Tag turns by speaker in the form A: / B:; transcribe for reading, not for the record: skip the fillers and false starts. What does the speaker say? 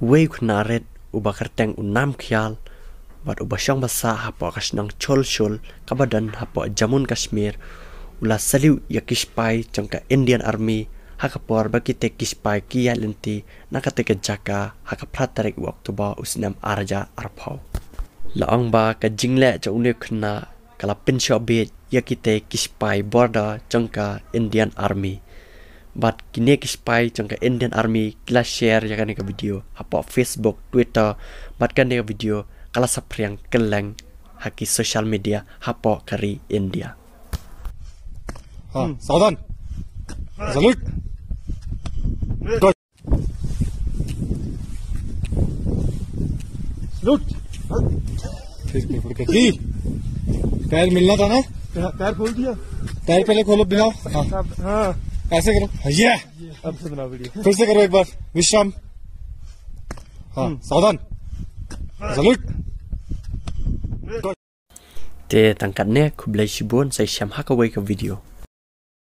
A: Wei kunaret uba kerteng unam khial bat uba syang basa hapo kasnang chol kabadan hapo Jamun Kashmir ula saliu ya shipai jangka Indian Army hakapor bagi te shipai kia lenti nakate ke jaka hakaprat waktu ba usnam arja arpau laong ba ka jingle cha une khna kala pinsho be ya kite shipai border jangka Indian Army bat kine shipai jangka Indian Army kila share ya kan ke video hapo Facebook Twitter bat kan ke video kala sapriang keleng haki social media hapo kari India.
B: सावधान salute salute फिर पेपर के की पैर मिलना था ना पैर खोल दिया पैर पहले खोलो बिना हाँ ऐसे करो ये अब से बना वीडियो फिर से करो एक बार विश्राम हाँ सावधान salute
A: te tangkat ne kublai shibon sai sham hakawai ka video